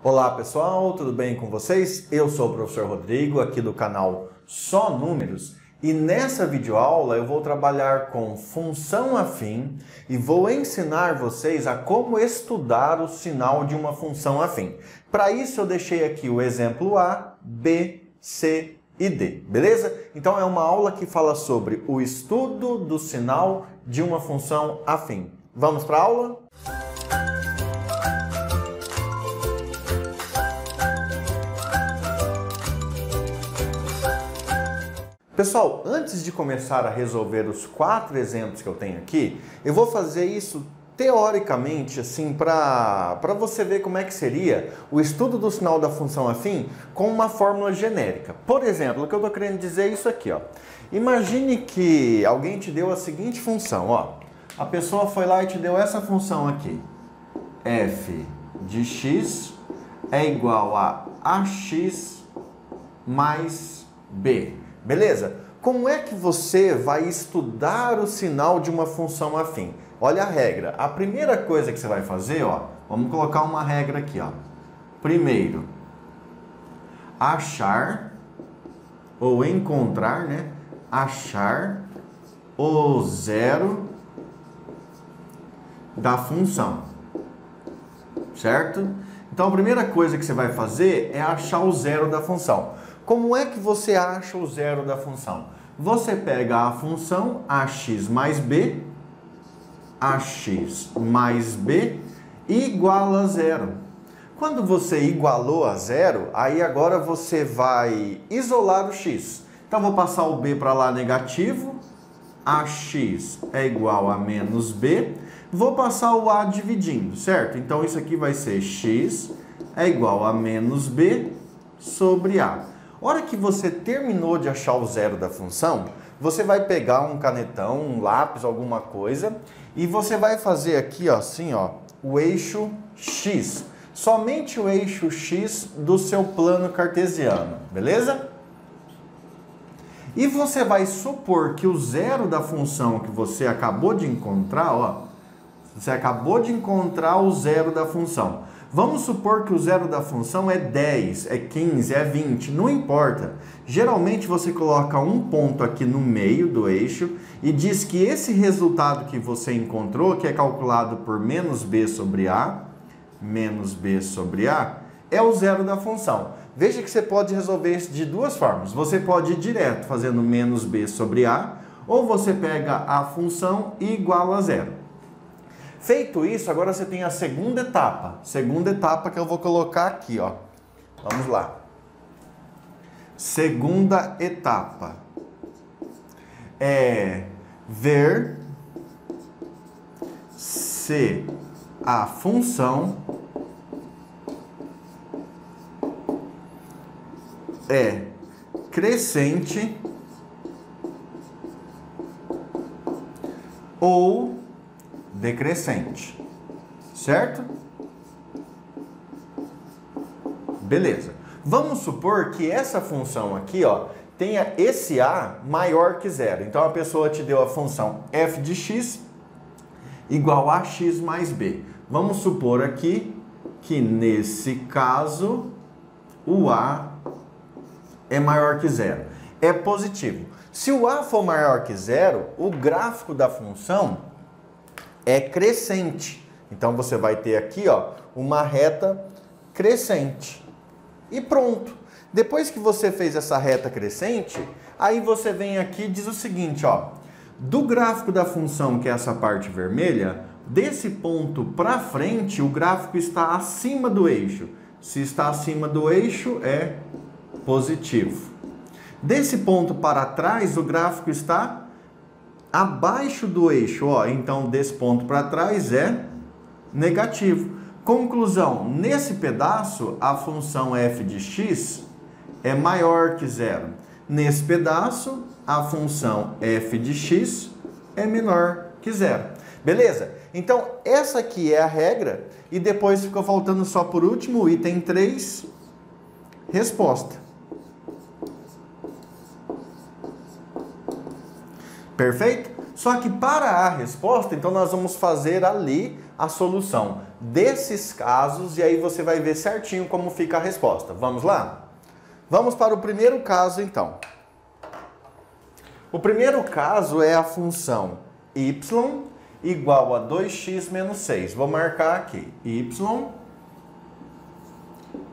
Olá pessoal, tudo bem com vocês? Eu sou o professor Rodrigo, aqui do canal Só Números, e nessa videoaula eu vou trabalhar com função afim e vou ensinar vocês a como estudar o sinal de uma função afim. Para isso eu deixei aqui o exemplo A, B, C e D, beleza? Então é uma aula que fala sobre o estudo do sinal de uma função afim. Vamos para a aula? Pessoal, antes de começar a resolver os 4 exemplos que eu tenho aqui, eu vou fazer isso teoricamente, assim, para você ver como é que seria o estudo do sinal da função afim com uma fórmula genérica. Por exemplo, o que eu estou querendo dizer é isso aqui, ó. Imagine que alguém te deu a seguinte função, ó. A pessoa foi lá e te deu essa função aqui. F de x é igual a ax mais b. Beleza? Como é que você vai estudar o sinal de uma função afim? Olha a regra. A primeira coisa que você vai fazer, ó, vamos colocar uma regra aqui, ó. Primeiro, achar ou encontrar, né? Achar o zero da função. Certo? Então a primeira coisa que você vai fazer é achar o zero da função. Como é que você acha o zero da função? Você pega a função ax mais b igual a zero. Quando você igualou a zero, aí agora você vai isolar o x. Então vou passar o b para lá negativo, ax é igual a menos b, vou passar o a dividindo, certo? Então isso aqui vai ser x é igual a menos b sobre a. Hora que você terminou de achar o zero da função, você vai pegar um canetão, um lápis, alguma coisa, e você vai fazer aqui, ó, assim, ó, o eixo x. Somente o eixo x do seu plano cartesiano, beleza? E você vai supor que o zero da função que você acabou de encontrar, ó, você acabou de encontrar o zero da função. Vamos supor que o zero da função é 10, é 15, é 20, não importa. Geralmente você coloca um ponto aqui no meio do eixo e diz que esse resultado que você encontrou, que é calculado por menos b sobre a, é o zero da função. Veja que você pode resolver isso de duas formas. Você pode ir direto fazendo menos b sobre a, ou você pega a função e iguala a zero. Feito isso, agora você tem a segunda etapa. Segunda etapa que eu vou colocar aqui, ó. Vamos lá. Segunda etapa é ver se a função é crescente ou decrescente, certo? Beleza. Vamos supor que essa função aqui, ó, tenha esse a maior que zero. Então a pessoa te deu a função f de x igual a x mais b. Vamos supor aqui que nesse caso o a é maior que zero. É positivo. Se o a for maior que zero, o gráfico da função é crescente. Então você vai ter aqui, ó, uma reta crescente. E pronto. Depois que você fez essa reta crescente, aí você vem aqui e diz o seguinte, ó, do gráfico da função, que é essa parte vermelha, desse ponto para frente, o gráfico está acima do eixo. Se está acima do eixo, é positivo. Desse ponto para trás, o gráfico está abaixo do eixo, ó, então desse ponto para trás é negativo. Conclusão, nesse pedaço a função f de x é maior que zero. Nesse pedaço a função f de x é menor que zero. Beleza? Então essa aqui é a regra e depois ficou faltando só por último o item 3, resposta. Perfeito? Só que para a resposta, então nós vamos fazer ali a solução. desses casos e aí você vai ver certinho como fica a resposta. Vamos lá? Vamos para o primeiro caso, então. O primeiro caso é a função y igual a 2x menos 6. Vou marcar aqui. Y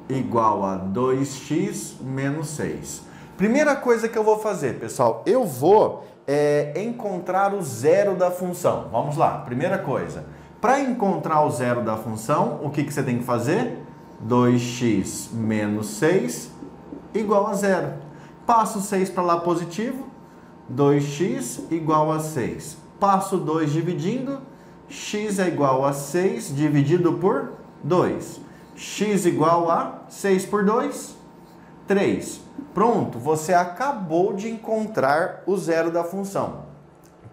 igual a 2x menos 6. Primeira coisa que eu vou fazer, pessoal, eu vou encontrar o zero da função. Vamos lá, primeira coisa. Para encontrar o zero da função, o que você tem que fazer? 2x menos 6 igual a zero. Passo 6 para lá positivo, 2x igual a 6. Passo 2 dividindo, x é igual a 6 dividido por 2. X igual a 6 por 2, 3. Pronto, você acabou de encontrar o zero da função.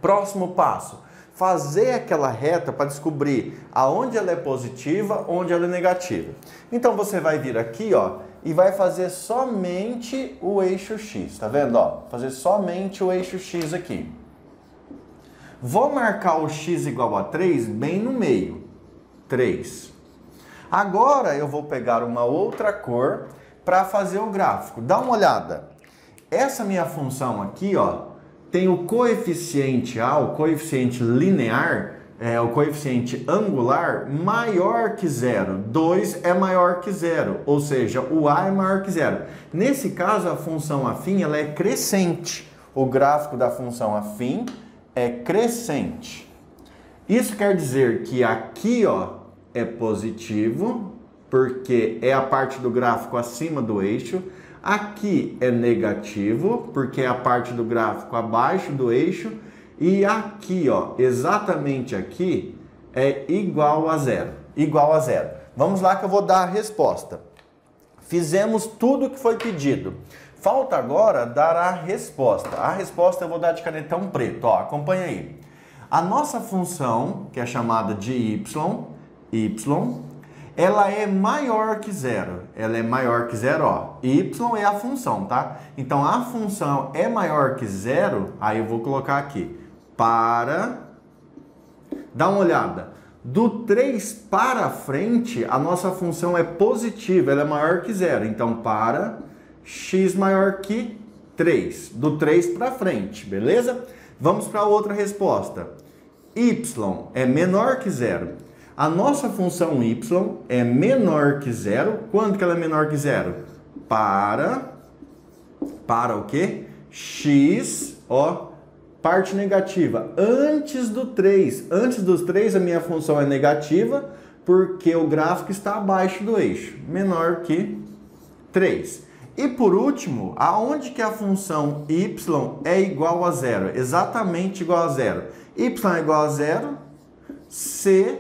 Próximo passo, fazer aquela reta para descobrir aonde ela é positiva, onde ela é negativa. Então você vai vir aqui, ó, e vai fazer somente o eixo x, tá vendo, ó? Fazer somente o eixo x aqui. Vou marcar o x igual a 3 bem no meio, 3. Agora eu vou pegar uma outra cor para fazer o gráfico. Dá uma olhada. Essa minha função aqui, ó, tem o coeficiente A, o coeficiente linear, o coeficiente angular maior que zero. 2 é maior que zero, ou seja, o A é maior que zero. Nesse caso, a função afim ela é crescente. O gráfico da função afim é crescente. Isso quer dizer que aqui, ó, é positivo, porque é a parte do gráfico acima do eixo. Aqui é negativo, porque é a parte do gráfico abaixo do eixo. E aqui, ó, exatamente aqui, é igual a zero. Igual a zero. Vamos lá que eu vou dar a resposta. Fizemos tudo o que foi pedido. Falta agora dar a resposta. A resposta eu vou dar de canetão preto, ó, acompanha aí. A nossa função, que é chamada de y, ela é maior que zero. Ela é maior que zero, ó. Y é a função, tá? Então, a função é maior que zero, aí eu vou colocar aqui. Para... Dá uma olhada. Do 3 para frente, a nossa função é positiva, ela é maior que zero. Então, para x maior que 3. Do 3 para frente, beleza? Vamos para outra resposta. Y é menor que zero. A nossa função y é menor que zero. Quando que ela é menor que zero? Para o quê? X, ó, parte negativa. Antes do 3. Antes dos 3, a minha função é negativa, porque o gráfico está abaixo do eixo. Menor que 3. E por último, aonde que a função y é igual a zero? Exatamente igual a zero. Y é igual a zero, se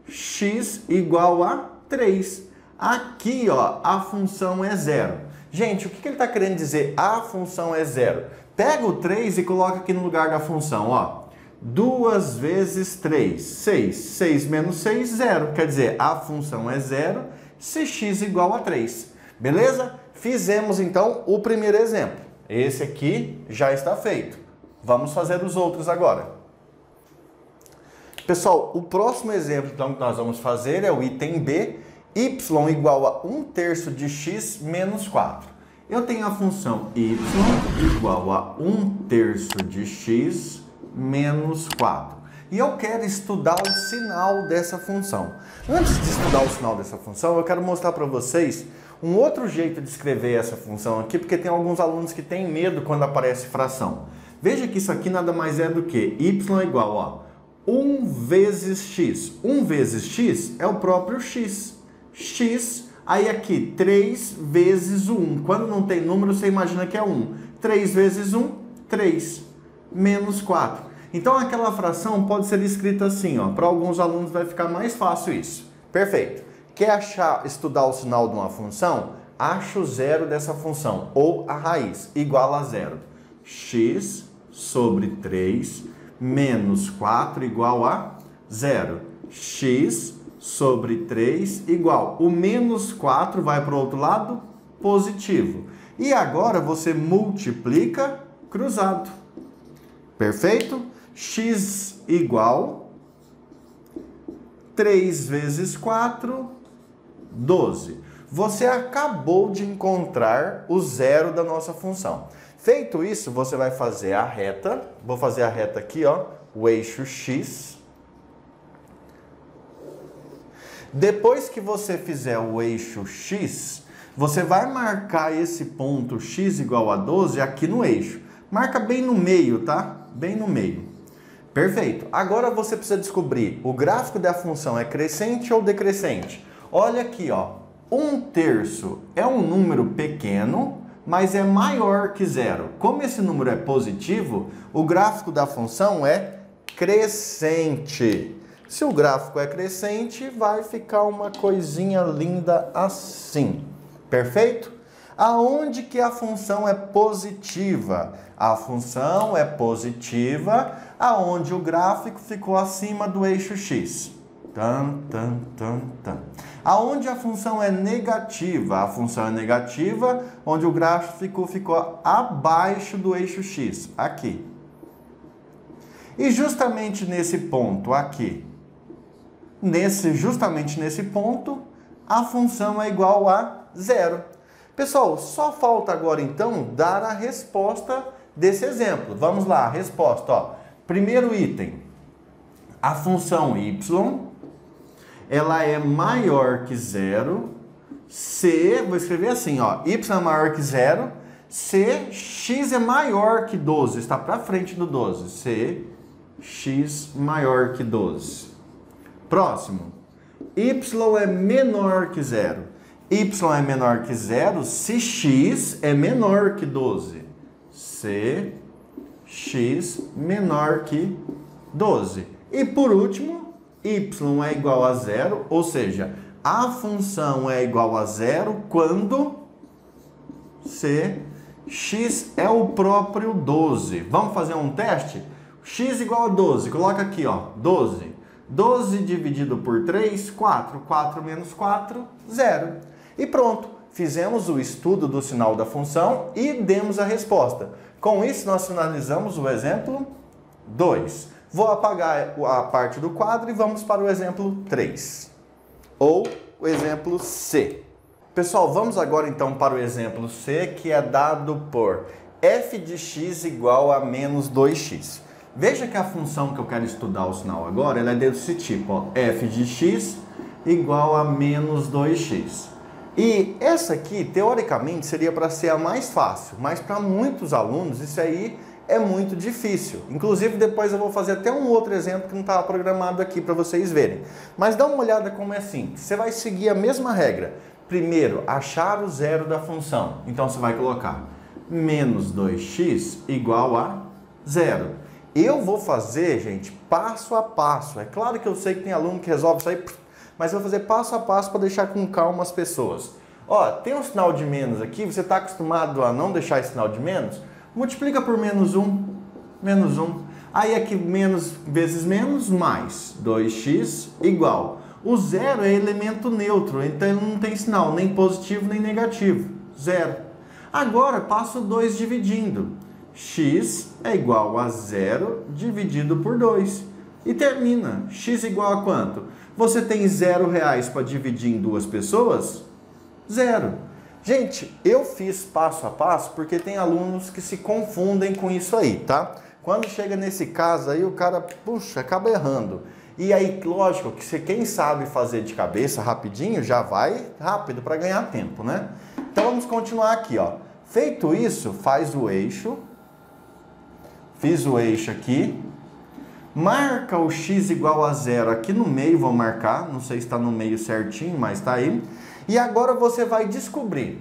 x igual a 3. Aqui, ó, a função é zero. Gente, o que ele está querendo dizer? A função é zero. Pega o 3 e coloca aqui no lugar da função, ó. 2 vezes 3, 6. 6 menos 6, 0. Quer dizer, a função é zero se x igual a 3. Beleza? Fizemos, então, o primeiro exemplo. Esse aqui já está feito. Vamos fazer os outros agora. Pessoal, o próximo exemplo então, que nós vamos fazer é o item B, y igual a 1/3 de x menos 4. Eu tenho a função y igual a 1/3 de x menos 4. E eu quero estudar o sinal dessa função. Antes de estudar o sinal dessa função, eu quero mostrar para vocês um outro jeito de escrever essa função aqui, porque tem alguns alunos que têm medo quando aparece fração. Veja que isso aqui nada mais é do que y igual a 1 vezes x. 1 vezes x é o próprio x. X, aí aqui, 3 vezes 1. Quando não tem número, você imagina que é 1. 3 vezes 1, 3. Menos 4. Então, aquela fração pode ser escrita assim, ó. Para alguns alunos vai ficar mais fácil isso. Perfeito. Quer estudar o sinal de uma função? Acha o zero dessa função, ou a raiz, igual a zero. X sobre 3 menos 4 igual a zero. X sobre 3 igual. O menos 4 vai para o outro lado, positivo. E agora você multiplica cruzado. Perfeito? X igual 3 vezes 4, 12. Você acabou de encontrar o zero da nossa função. Feito isso, você vai fazer a reta. Vou fazer a reta aqui, ó, o eixo x. Depois que você fizer o eixo x, você vai marcar esse ponto x igual a 12 aqui no eixo. Marca bem no meio, tá? Bem no meio. Perfeito. Agora você precisa descobrir o gráfico da função é crescente ou decrescente. Olha aqui, ó. 1/3 é um número pequeno, mas é maior que zero. Como esse número é positivo, o gráfico da função é crescente. Se o gráfico é crescente, vai ficar uma coisinha linda assim. Perfeito? Aonde que a função é positiva? A função é positiva aonde o gráfico ficou acima do eixo x. Aonde a função é negativa? A função é negativa onde o gráfico ficou abaixo do eixo x. Aqui. E justamente nesse ponto aqui, justamente nesse ponto, a função é igual a zero. Pessoal, só falta agora então dar a resposta desse exemplo. Vamos lá, a resposta. Ó. Primeiro item, a função y, ela é maior que zero, se, vou escrever assim, ó, y é maior que zero, se x é maior que 12, está para frente do 12, se x maior que 12. Próximo, y é menor que zero. Y é menor que zero se x é menor que 12. Se x menor que 12. E por último, y é igual a zero, ou seja, a função é igual a zero quando se x é o próprio 12. Vamos fazer um teste? X igual a 12, coloca aqui, ó, 12. 12 dividido por 3, 4. 4 menos 4, 0. E pronto, fizemos o estudo do sinal da função e demos a resposta. Com isso, nós finalizamos o exemplo 2. Vou apagar a parte do quadro e vamos para o exemplo 3. Ou o exemplo C. Pessoal, vamos agora então para o exemplo C, que é dado por f de x igual a menos 2x. Veja que a função que eu quero estudar o sinal agora, ela é desse tipo, ó, f de x igual a menos 2x. E essa aqui, teoricamente, seria para ser a mais fácil, mas para muitos alunos isso aí é muito difícil. Inclusive, depois eu vou fazer até um outro exemplo que não estava programado aqui para vocês verem. Mas dá uma olhada como é simples. Você vai seguir a mesma regra. Primeiro, achar o zero da função. Então, você vai colocar menos 2x igual a zero. Eu vou fazer, gente, passo a passo. É claro que eu sei que tem aluno que resolve isso aí, mas eu vou fazer passo a passo para deixar com calma as pessoas. Ó, tem um sinal de menos aqui, você está acostumado a não deixar esse sinal de menos? Multiplica por menos 1, menos 1. Aí aqui menos vezes menos, mais 2x igual. O zero é elemento neutro, então ele não tem sinal nem positivo nem negativo. Zero. Agora passo 2 dividindo. X é igual a 0 dividido por 2. E termina. X igual a quanto? Você tem R$0 para dividir em duas pessoas? Zero. Gente, eu fiz passo a passo porque tem alunos que se confundem com isso aí, tá? Quando chega nesse caso aí, o cara, puxa, acaba errando. E aí, lógico, que quem sabe fazer de cabeça rapidinho, já vai rápido para ganhar tempo, né? Então vamos continuar aqui, ó. Feito isso, faz o eixo. Fiz o eixo aqui. Marca o x igual a 0 aqui no meio, vou marcar. Não sei se está no meio certinho, mas está aí. E agora você vai descobrir.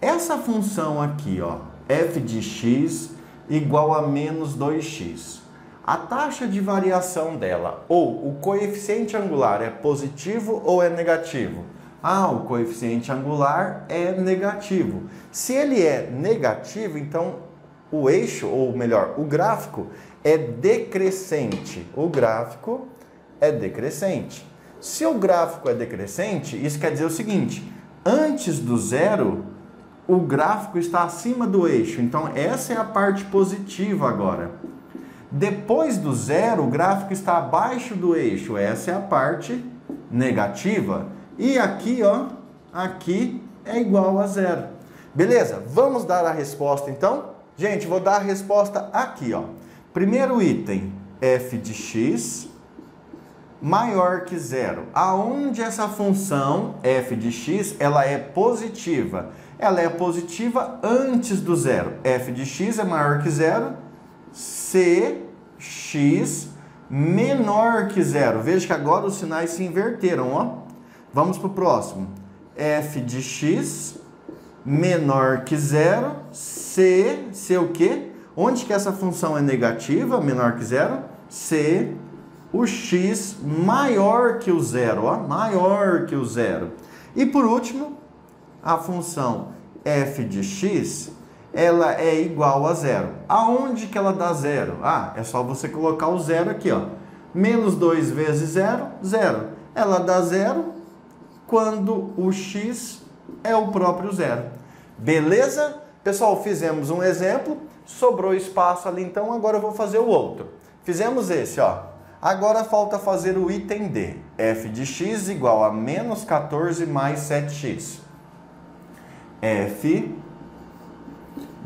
Essa função aqui, ó, f de x igual a menos 2x. A taxa de variação dela, ou o coeficiente angular, é positivo ou é negativo? Ah, o coeficiente angular é negativo. Se ele é negativo, então o eixo, ou melhor, o gráfico é decrescente. O gráfico é decrescente. Se o gráfico é decrescente, isso quer dizer o seguinte: antes do zero, o gráfico está acima do eixo. Então, essa é a parte positiva agora. Depois do zero, o gráfico está abaixo do eixo. Essa é a parte negativa. E aqui, ó, aqui é igual a zero. Beleza? Vamos dar a resposta, então? Gente, vou dar a resposta aqui, ó. Primeiro item, f de x maior que zero. Aonde essa função f de x, ela é positiva? Ela é positiva antes do zero. F de x é maior que zero, se x menor que zero. Veja que agora os sinais se inverteram, ó. Vamos para o próximo. F de x menor que zero, se o quê? Onde que essa função é negativa, menor que zero? Se o x maior que o zero, ó, maior que o zero. E por último, a função f de x, ela é igual a zero. Aonde que ela dá zero? Ah, é só você colocar o zero aqui, ó. Menos 2 vezes zero, zero. Ela dá zero quando o x é o próprio zero. Beleza? Pessoal, fizemos um exemplo, sobrou espaço ali, então agora eu vou fazer o outro. Fizemos esse, ó. Agora falta fazer o item D. F de x igual a menos 14 mais 7x. F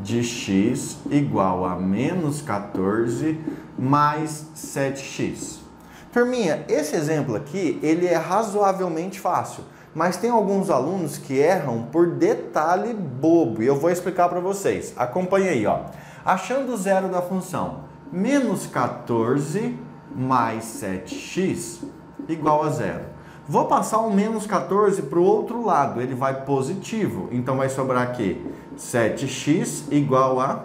de x igual a menos 14 mais 7x. Turminha, esse exemplo aqui, ele é razoavelmente fácil, mas tem alguns alunos que erram por detalhe bobo, e eu vou explicar para vocês. Acompanhe aí, ó. Achando o zero da função, menos 14 mais 7x igual a zero. Vou passar o menos 14 para o outro lado, ele vai positivo. Então vai sobrar aqui 7x igual a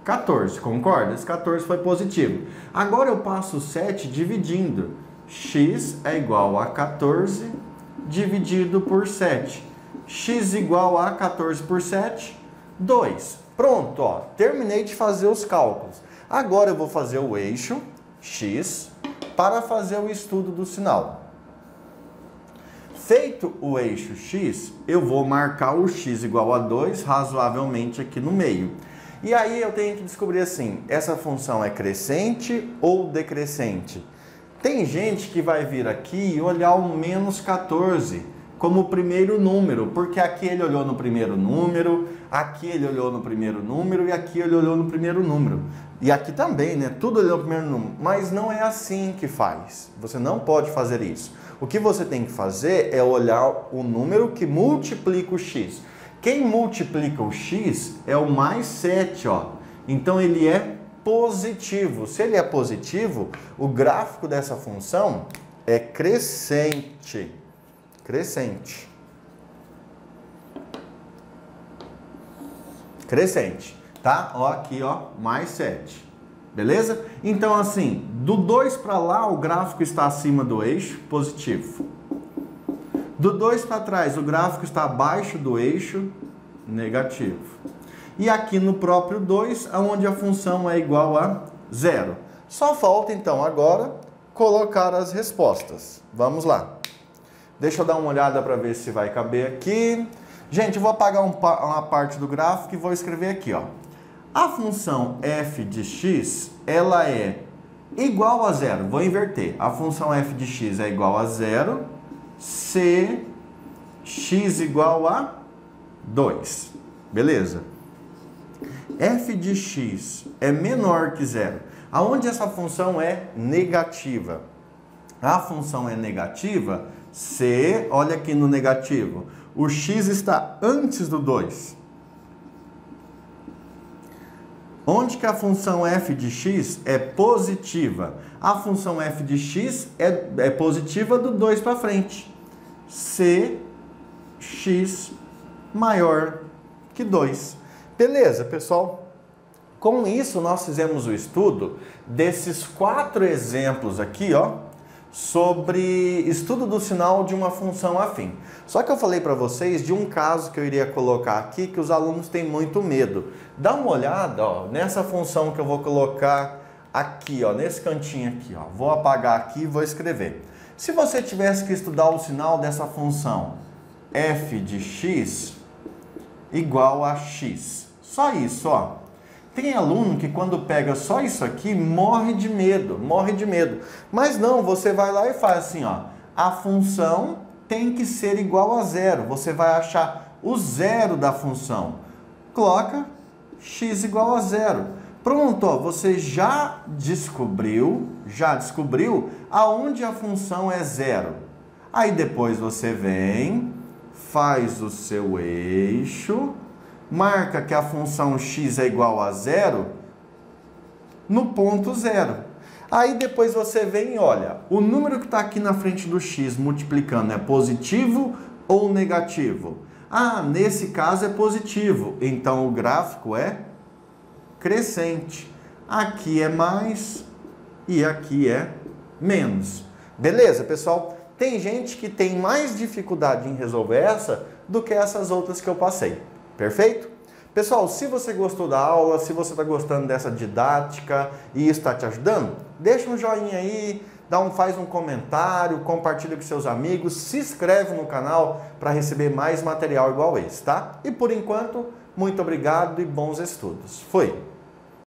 14, concorda? Esse 14 foi positivo. Agora eu passo o 7 dividindo. X é igual a 14 dividido por 7. X igual a 14 por 7, 2. Pronto, ó, terminei de fazer os cálculos. Agora eu vou fazer o eixo x para fazer o estudo do sinal. Feito o eixo x, eu vou marcar o x igual a 2 razoavelmente aqui no meio. E aí eu tenho que descobrir assim, essa função é crescente ou decrescente? Tem gente que vai vir aqui e olhar o menos 14 como o primeiro número, porque aqui ele olhou no primeiro número, aqui ele olhou no primeiro número e aqui ele olhou no primeiro número. E aqui também, né? Tudo olhou no primeiro número. Mas não é assim que faz. Você não pode fazer isso. O que você tem que fazer é olhar o número que multiplica o x. Quem multiplica o x é o mais 7, ó. Então ele é positivo. Se ele é positivo, o gráfico dessa função é crescente. Crescente. Crescente, tá? Ó, aqui, ó, mais 7. Beleza? Então, assim, do 2 para lá, o gráfico está acima do eixo, positivo. Do 2 para trás, o gráfico está abaixo do eixo, negativo. E aqui no próprio 2, onde a função é igual a 0. Só falta, então, agora, colocar as respostas. Vamos lá. Deixa eu dar uma olhada para ver se vai caber aqui. Gente, eu vou apagar uma parte do gráfico e vou escrever aqui, ó. A função f de x, ela é igual a zero. Vou inverter. A função f de x é igual a zero se x igual a 2. Beleza? F de x é menor que zero. Aonde essa função é negativa? A função é negativa se, olha aqui no negativo, o x está antes do 2. Onde que a função f de x é positiva? A função f de x é positiva do 2 para frente. Se x maior que 2. Beleza, pessoal? Com isso, nós fizemos o estudo desses 4 exemplos aqui, ó, sobre estudo do sinal de uma função afim. Só que eu falei para vocês de um caso que eu iria colocar aqui que os alunos têm muito medo. Dá uma olhada, ó, nessa função que eu vou colocar aqui, ó, nesse cantinho aqui, ó. Vou apagar aqui e vou escrever. Se você tivesse que estudar o sinal dessa função f de x igual a x, só isso, ó. Tem aluno que quando pega só isso aqui morre de medo, morre de medo. Mas não, você vai lá e faz assim, ó. a função tem que ser igual a zero. Você vai achar o zero da função. Coloca x igual a zero. Pronto, ó, você já descobriu aonde a função é zero. Aí depois você vem, faz o seu eixo, marca que a função x é igual a zero no ponto zero. Aí depois você vem e olha, o número que está aqui na frente do x multiplicando é positivo ou negativo? Ah, nesse caso é positivo, então o gráfico é crescente. Aqui é mais e aqui é menos. Beleza, pessoal? Tem gente que tem mais dificuldade em resolver essa do que essas outras que eu passei. Perfeito? Pessoal, se você gostou da aula, se você está gostando dessa didática e isso está te ajudando, deixa um joinha aí, faz um comentário, compartilha com seus amigos, se inscreve no canal para receber mais material igual esse, tá? E por enquanto, muito obrigado e bons estudos. Fui!